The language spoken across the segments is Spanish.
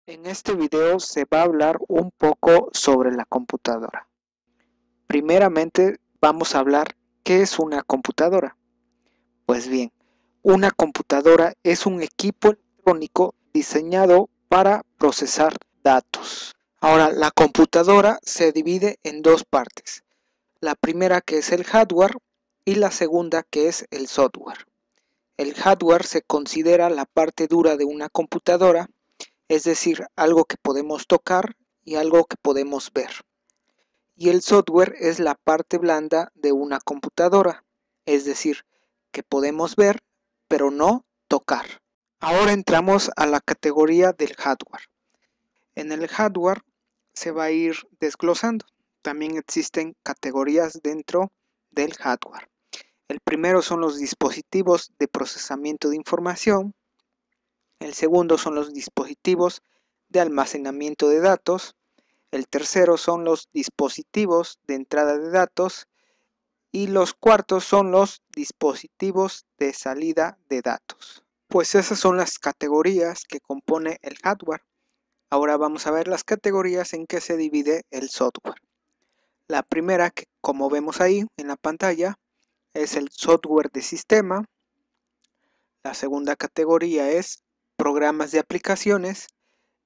En este video se va a hablar un poco sobre la computadora. Primeramente vamos a hablar qué es una computadora. Pues bien, una computadora es un equipo electrónico diseñado para procesar datos. Ahora, la computadora se divide en dos partes. La primera que es el hardware y la segunda que es el software. El hardware se considera la parte dura de una computadora, es decir, algo que podemos tocar y algo que podemos ver. Y el software es la parte blanda de una computadora, es decir, que podemos ver, pero no tocar. Ahora entramos a la categoría del hardware. En el hardware se va a ir desglosando. También existen categorías dentro del hardware. El primero son los dispositivos de procesamiento de información. El segundo son los dispositivos de almacenamiento de datos. El tercero son los dispositivos de entrada de datos. Y los cuartos son los dispositivos de salida de datos. Pues esas son las categorías que compone el hardware. Ahora vamos a ver las categorías en que se divide el software. La primera, que como vemos ahí en la pantalla, es el software de sistema. La segunda categoría es programas de aplicaciones.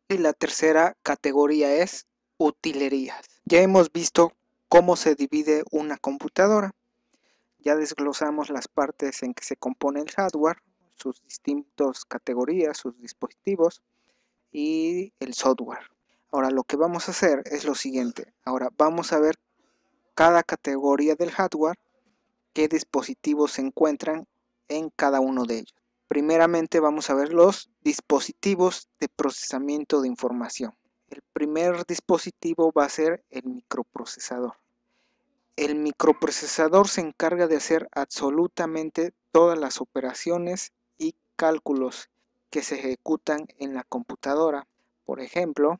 Y la tercera categoría es utilerías. Ya hemos visto cómo se divide una computadora. Ya desglosamos las partes en que se compone el hardware, sus distintas categorías, sus dispositivos y el software. Ahora lo que vamos a hacer es lo siguiente. Ahora vamos a ver cada categoría del hardware, qué dispositivos se encuentran en cada uno de ellos. Primeramente vamos a ver los dispositivos de procesamiento de información. El primer dispositivo va a ser el microprocesador. El microprocesador se encarga de hacer absolutamente todas las operaciones y cálculos que se ejecutan en la computadora. Por ejemplo,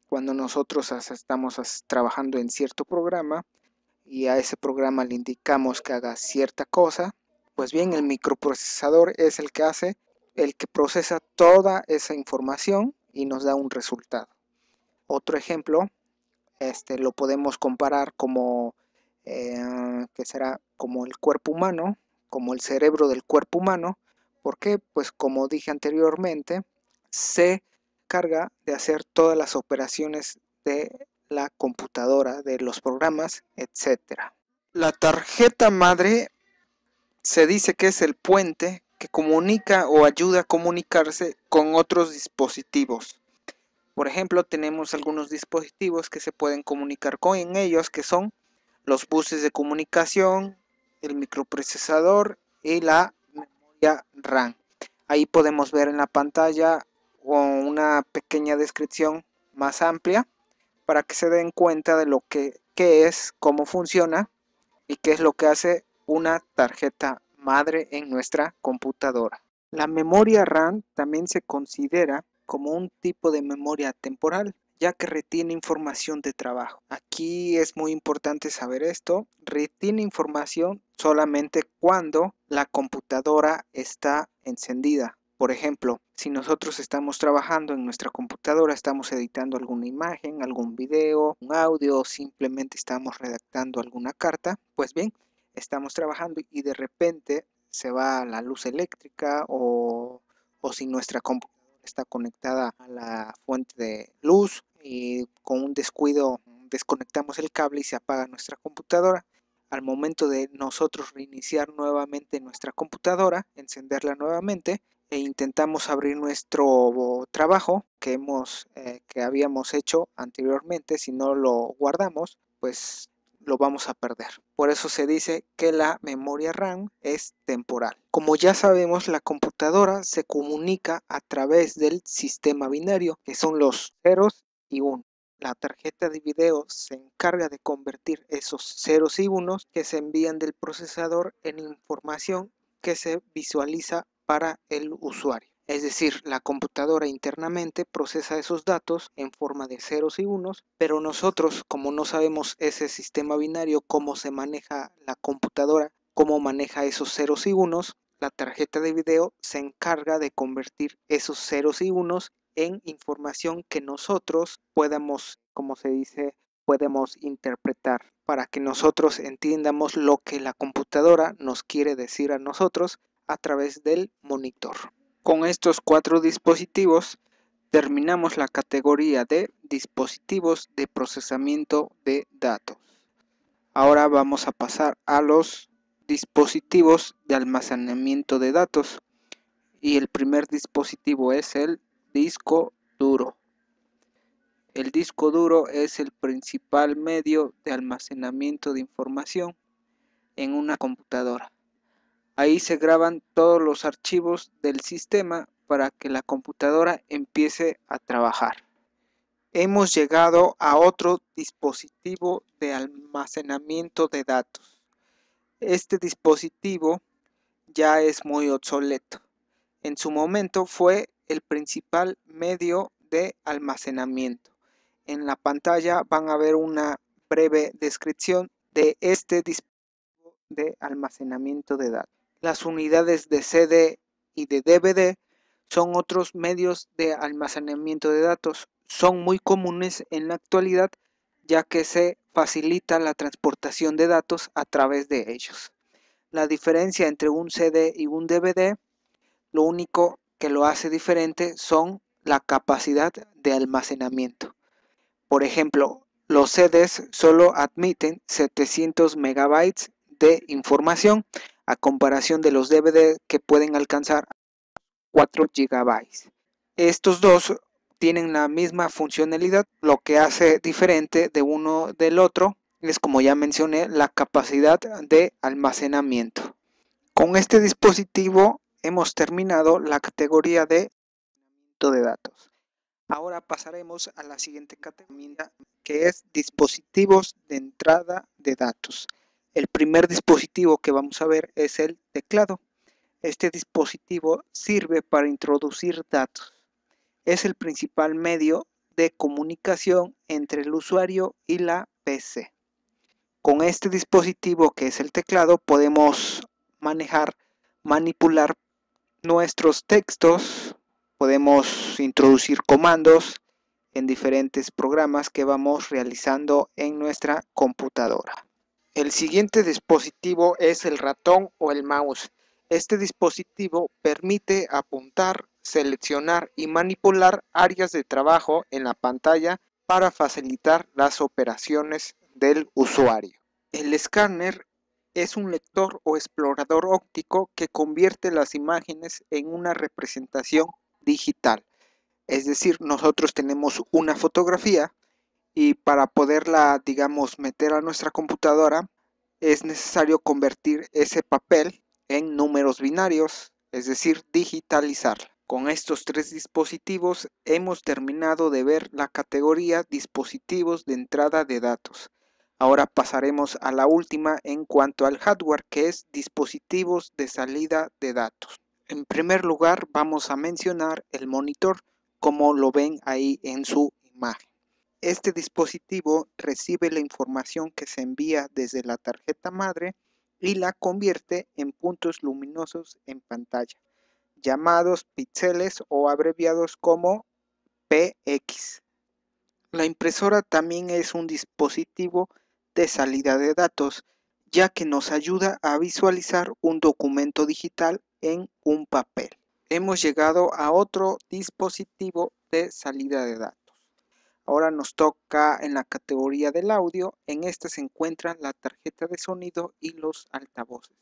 cuando nosotros estamos trabajando en cierto programa y a ese programa le indicamos que haga cierta cosa, pues bien, el microprocesador es el que procesa toda esa información y nos da un resultado. Otro ejemplo, lo podemos comparar como que será como el cuerpo humano, como el cerebro del cuerpo humano. ¿Por qué? Pues como dije anteriormente, se encarga de hacer todas las operaciones de la computadora, de los programas, etcétera. La tarjeta madre se dice que es el puente que comunica o ayuda a comunicarse con otros dispositivos. Por ejemplo, tenemos algunos dispositivos que se pueden comunicar con ellos, que son los buses de comunicación, el microprocesador y la memoria RAM. Ahí podemos ver en la pantalla una pequeña descripción más amplia para que se den cuenta de lo que es, cómo funciona y qué es lo que hace una tarjeta madre en nuestra computadora. La memoria RAM también se considera como un tipo de memoria temporal, ya que retiene información de trabajo. Aquí es muy importante saber esto, retiene información solamente cuando la computadora está encendida. Por ejemplo, si nosotros estamos trabajando en nuestra computadora, estamos editando alguna imagen, algún video, un audio, o simplemente estamos redactando alguna carta, pues bien, estamos trabajando y de repente se va la luz eléctrica o si nuestra computadora está conectada a la fuente de luz y con un descuido desconectamos el cable y se apaga nuestra computadora. Al momento de nosotros reiniciar nuevamente nuestra computadora, encenderla nuevamente e intentamos abrir nuestro trabajo que habíamos hecho anteriormente, si no lo guardamos, pues lo vamos a perder. Por eso se dice que la memoria RAM es temporal. Como ya sabemos, la computadora se comunica a través del sistema binario, que son los ceros y unos. La tarjeta de video se encarga de convertir esos ceros y unos que se envían del procesador en información que se visualiza para el usuario. Es decir, la computadora internamente procesa esos datos en forma de ceros y unos, pero nosotros, como no sabemos ese sistema binario, cómo se maneja la computadora, cómo maneja esos ceros y unos, la tarjeta de video se encarga de convertir esos ceros y unos en información que nosotros podemos, como se dice, podemos interpretar para que nosotros entiendamos lo que la computadora nos quiere decir a nosotros a través del monitor. Con estos 4 dispositivos terminamos la categoría de dispositivos de procesamiento de datos. Ahora vamos a pasar a los dispositivos de almacenamiento de datos y el primer dispositivo es el disco duro. El disco duro es el principal medio de almacenamiento de información en una computadora. Ahí se graban todos los archivos del sistema para que la computadora empiece a trabajar. Hemos llegado a otro dispositivo de almacenamiento de datos. Este dispositivo ya es muy obsoleto. En su momento fue el principal medio de almacenamiento. En la pantalla van a ver una breve descripción de este dispositivo de almacenamiento de datos. Las unidades de CD y de DVD son otros medios de almacenamiento de datos. Son muy comunes en la actualidad ya que se facilita la transportación de datos a través de ellos. La diferencia entre un CD y un DVD, lo único que lo hace diferente son la capacidad de almacenamiento. Por ejemplo, los CDs solo admiten 700 megabytes de información a comparación de los DVD que pueden alcanzar 4 gigabytes. Estos dos tienen la misma funcionalidad, lo que hace diferente de uno del otro es, como ya mencioné, la capacidad de almacenamiento. Con este dispositivo hemos terminado la categoría de almacenamiento de datos. Ahora pasaremos a la siguiente categoría, que es dispositivos de entrada de datos. El primer dispositivo que vamos a ver es el teclado. Este dispositivo sirve para introducir datos. Es el principal medio de comunicación entre el usuario y la PC. Con este dispositivo, que es el teclado, podemos manejar, manipular nuestros textos, podemos introducir comandos en diferentes programas que vamos realizando en nuestra computadora. El siguiente dispositivo es el ratón o el mouse. Este dispositivo permite apuntar, seleccionar y manipular áreas de trabajo en la pantalla para facilitar las operaciones del usuario. El escáner es un lector o explorador óptico que convierte las imágenes en una representación digital. Es decir, nosotros tenemos una fotografía y para poderla, digamos, meter a nuestra computadora es necesario convertir ese papel en números binarios, es decir, digitalizarla. Con estos 3 dispositivos hemos terminado de ver la categoría dispositivos de entrada de datos. Ahora pasaremos a la última en cuanto al hardware, que es dispositivos de salida de datos. En primer lugar vamos a mencionar el monitor, como lo ven ahí en su imagen. Este dispositivo recibe la información que se envía desde la tarjeta madre y la convierte en puntos luminosos en pantalla, llamados píxeles o abreviados como PX. La impresora también es un dispositivo de salida de datos, ya que nos ayuda a visualizar un documento digital en un papel. Hemos llegado a otro dispositivo de salida de datos. Ahora nos toca en la categoría del audio. En esta se encuentran la tarjeta de sonido y los altavoces.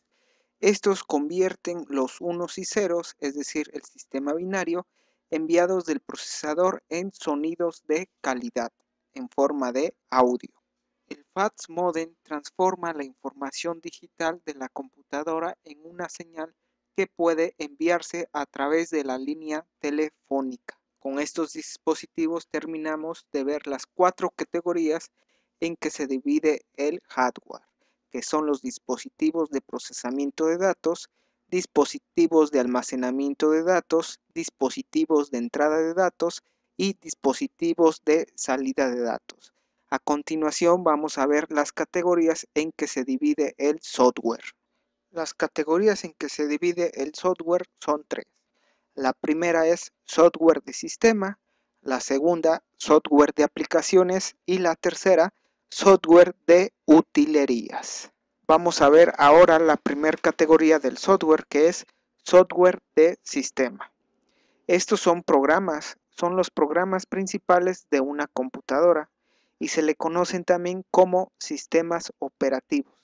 Estos convierten los unos y ceros, es decir, el sistema binario, enviados del procesador en sonidos de calidad, en forma de audio. El fax modem transforma la información digital de la computadora en una señal que puede enviarse a través de la línea telefónica. Con estos dispositivos terminamos de ver las 4 categorías en que se divide el hardware, que son los dispositivos de procesamiento de datos, dispositivos de almacenamiento de datos, dispositivos de entrada de datos y dispositivos de salida de datos. A continuación vamos a ver las categorías en que se divide el software. Las categorías en que se divide el software son 3. La primera es software de sistema, la segunda, software de aplicaciones y la tercera, software de utilerías. Vamos a ver ahora la primera categoría del software, que es software de sistema. Estos son los programas principales de una computadora y se le conocen también como sistemas operativos.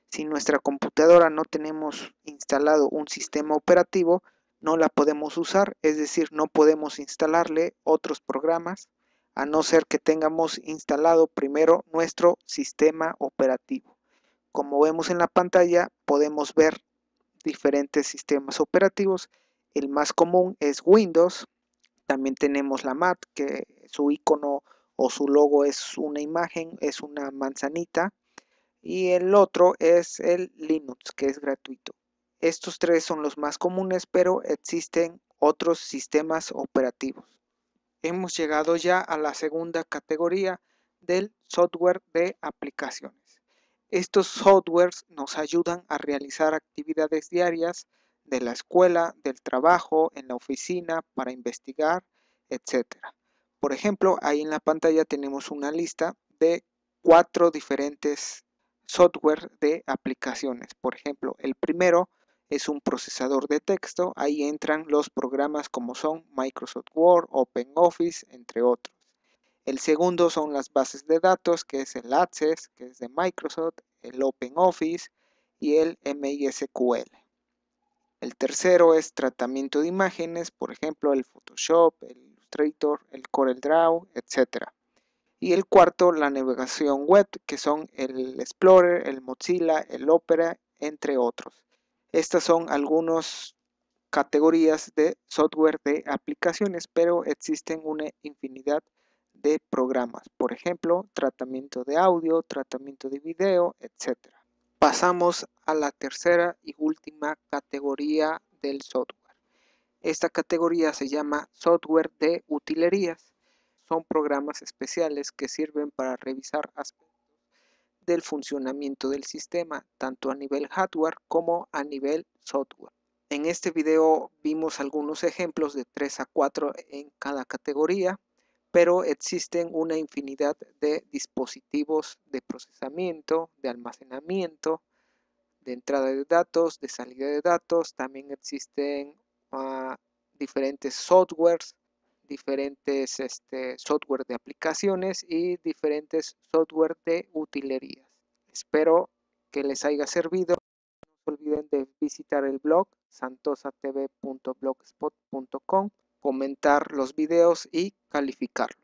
Si nuestra computadora no tenemos instalado un sistema operativo, no la podemos usar, es decir, no podemos instalarle otros programas, a no ser que tengamos instalado primero nuestro sistema operativo. Como vemos en la pantalla, podemos ver diferentes sistemas operativos. El más común es Windows. También tenemos la Mac, que su icono o su logo es una imagen, es una manzanita. Y el otro es el Linux, que es gratuito. Estos tres son los más comunes, pero existen otros sistemas operativos. Hemos llegado ya a la segunda categoría del software de aplicaciones. Estos softwares nos ayudan a realizar actividades diarias de la escuela, del trabajo, en la oficina, para investigar, etc. Por ejemplo, ahí en la pantalla tenemos una lista de 4 diferentes software de aplicaciones. Por ejemplo, el primero es un procesador de texto. Ahí entran los programas como son Microsoft Word, OpenOffice, entre otros. El segundo son las bases de datos, que es el Access, que es de Microsoft, el OpenOffice y el MySQL. El tercero es tratamiento de imágenes, por ejemplo, el Photoshop, el Illustrator, el CorelDRAW, etc. Y el cuarto, la navegación web, que son el Explorer, el Mozilla, el Opera, entre otros. Estas son algunas categorías de software de aplicaciones, pero existen una infinidad de programas. Por ejemplo, tratamiento de audio, tratamiento de video, etc. Pasamos a la tercera y última categoría del software. Esta categoría se llama software de utilerías. Son programas especiales que sirven para revisar aspectos del funcionamiento del sistema, tanto a nivel hardware como a nivel software. En este video vimos algunos ejemplos de 3 a 4 en cada categoría, pero existen una infinidad de dispositivos de procesamiento, de almacenamiento, de entrada de datos, de salida de datos. También existen diferentes softwares, diferentes software de aplicaciones y diferentes software de utilerías. Espero que les haya servido. No se olviden de visitar el blog santosatv.blogspot.com, comentar los videos y calificarlos.